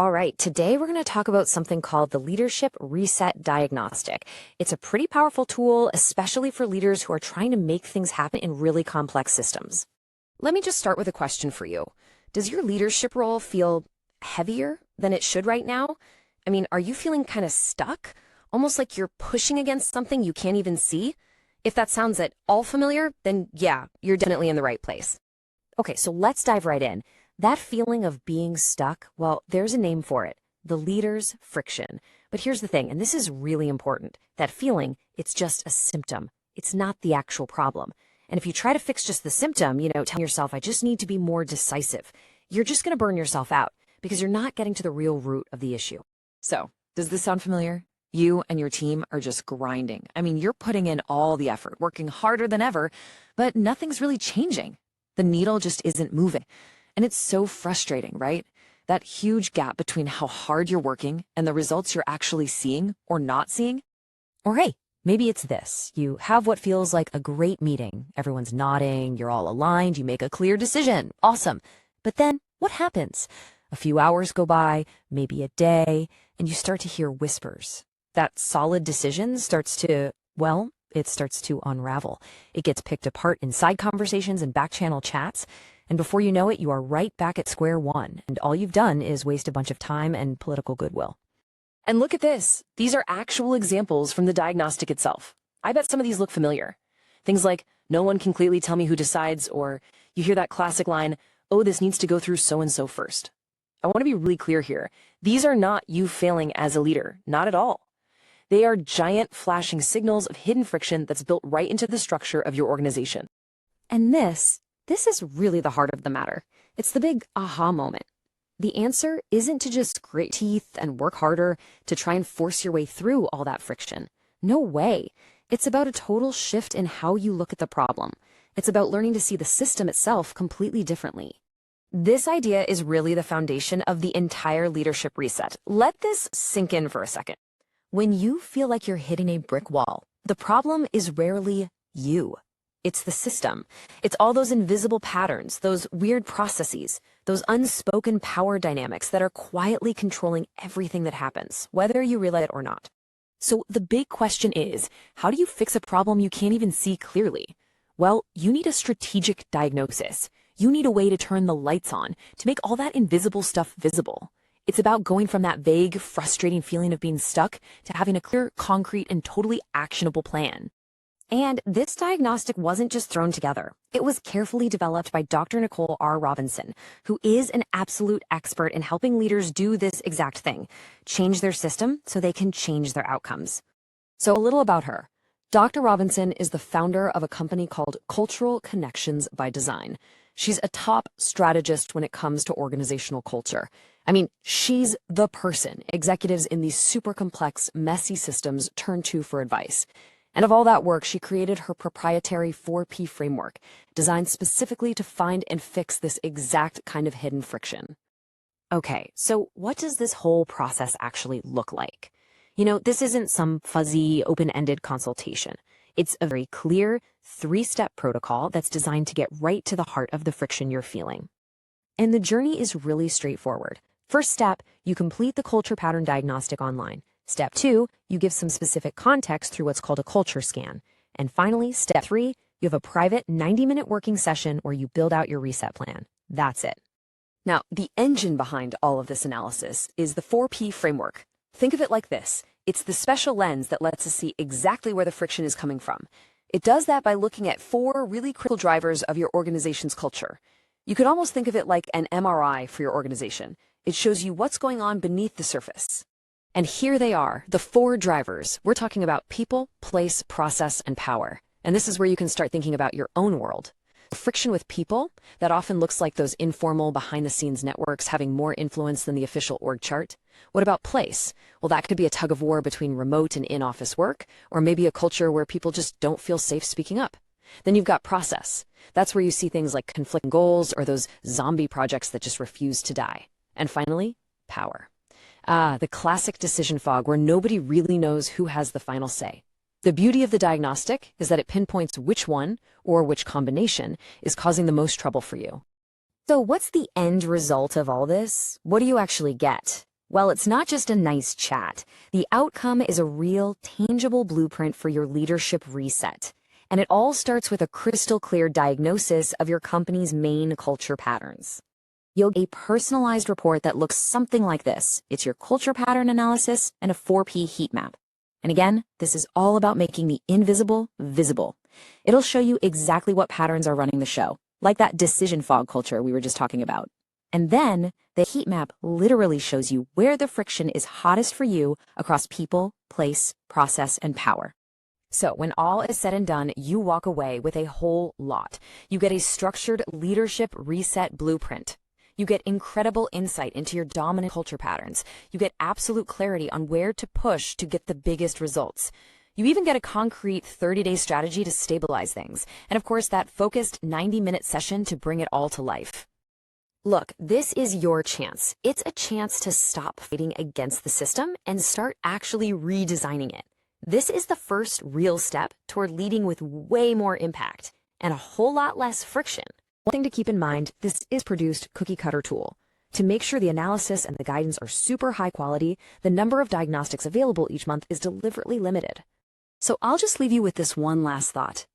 All right, today we're going to talk about something called the Leadership Reset Diagnostic. It's a pretty powerful tool, especially for leaders who are trying to make things happen in really complex systems. Let me just start with a question for you. Does your leadership role feel heavier than it should right now? I mean, are you feeling kind of stuck? Almost like you're pushing against something you can't even see? If that sounds at all familiar, then yeah, you're definitely in the right place. Okay, so let's dive right in. That feeling of being stuck, well, there's a name for it, the leader's friction. But here's the thing, and this is really important. That feeling, it's just a symptom. It's not the actual problem. And if you try to fix just the symptom, telling yourself, I just need to be more decisive, you're just going to burn yourself out because you're not getting to the real root of the issue. So, does this sound familiar? You and your team are just grinding. I mean, you're putting in all the effort, working harder than ever, but nothing's really changing. The needle just isn't moving. And it's so frustrating, right? That huge gap between how hard you're working and the results you're actually seeing or not seeing. Or hey, maybe it's this. You have what feels like a great meeting. Everyone's nodding, you're all aligned, you make a clear decision. Awesome. But then what happens? A few hours go by, maybe a day, and you start to hear whispers. That solid decision starts to unravel. It gets picked apart in side conversations and back-channel chats. And before you know it, you are right back at square one, and all you've done is waste a bunch of time and political goodwill. And look at this. These are actual examples from the diagnostic itself. I bet some of these look familiar. Things like, no one can clearly tell me who decides, or you hear that classic line, oh, this needs to go through so-and-so first. I want to be really clear here. These are not you failing as a leader, not at all. They are giant flashing signals of hidden friction that's built right into the structure of your organization. And this is really the heart of the matter. It's the big aha moment. The answer isn't to just grit teeth and work harder to try and force your way through all that friction. No way. It's about a total shift in how you look at the problem. It's about learning to see the system itself completely differently. This idea is really the foundation of the entire leadership reset. Let this sink in for a second. When you feel like you're hitting a brick wall, the problem is rarely you. It's the system. It's all those invisible patterns, those weird processes, those unspoken power dynamics that are quietly controlling everything that happens, whether you realize it or not. So the big question is, how do you fix a problem you can't even see clearly? Well, you need a strategic diagnosis. You need a way to turn the lights on, to make all that invisible stuff visible. It's about going from that vague, frustrating feeling of being stuck to having a clear, concrete, and totally actionable plan. And this diagnostic wasn't just thrown together. It was carefully developed by Dr. Nicole R. Robinson, who is an absolute expert in helping leaders do this exact thing, change their system so they can change their outcomes. So a little about her. Dr. Robinson is the founder of a company called Cultural Connections by Design. She's a top strategist when it comes to organizational culture. I mean, she's the person executives in these super complex, messy systems turn to for advice. And of all that work, she created her proprietary 4P framework, designed specifically to find and fix this exact kind of hidden friction. Okay, so what does this whole process actually look like? This isn't some fuzzy, open-ended consultation. It's a very clear, 3-step protocol that's designed to get right to the heart of the friction you're feeling. And the journey is really straightforward. First step, you complete the culture pattern diagnostic online. Step 2, you give some specific context through what's called a culture scan. And finally, step 3, you have a private 90-minute working session where you build out your reset plan. That's it. Now, the engine behind all of this analysis is the 4P framework. Think of it like this. It's the special lens that lets us see exactly where the friction is coming from. It does that by looking at 4 really critical drivers of your organization's culture. You could almost think of it like an MRI for your organization. It shows you what's going on beneath the surface. And here they are, the 4 drivers. We're talking about people, place, process, and power. And this is where you can start thinking about your own world. Friction with people, that often looks like those informal behind-the-scenes networks having more influence than the official org chart. What about place? Well, that could be a tug of war between remote and in-office work, or maybe a culture where people just don't feel safe speaking up. Then you've got process. That's where you see things like conflicting goals or those zombie projects that just refuse to die. And finally, power. The classic decision fog where nobody really knows who has the final say. The beauty of the diagnostic is that it pinpoints which one or which combination is causing the most trouble for you. So what's the end result of all this? What do you actually get? Well, it's not just a nice chat. The outcome is a real, tangible blueprint for your leadership reset. And it all starts with a crystal clear diagnosis of your company's main culture patterns. You'll get a personalized report that looks something like this. It's your culture pattern analysis and a 4P heat map. And again, this is all about making the invisible visible. It'll show you exactly what patterns are running the show, like that decision fog culture we were just talking about. And then the heat map literally shows you where the friction is hottest for you across people, place, process, and power. So when all is said and done, you walk away with a whole lot. You get a structured leadership reset blueprint. You get incredible insight into your dominant culture patterns. You get absolute clarity on where to push to get the biggest results. You even get a concrete 30-day strategy to stabilize things. And of course, that focused 90-minute session to bring it all to life. Look, this is your chance. It's a chance to stop fighting against the system and start actually redesigning it. This is the first real step toward leading with way more impact and a whole lot less friction. One thing to keep in mind, this is produced cookie-cutter tool. To make sure the analysis and the guidance are super high quality, the number of diagnostics available each month is deliberately limited. So I'll just leave you with this one last thought.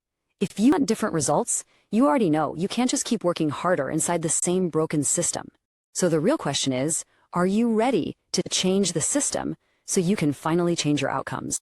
If you want different results, you already know you can't just keep working harder inside the same broken system. So the real question is, are you ready to change the system so you can finally change your outcomes?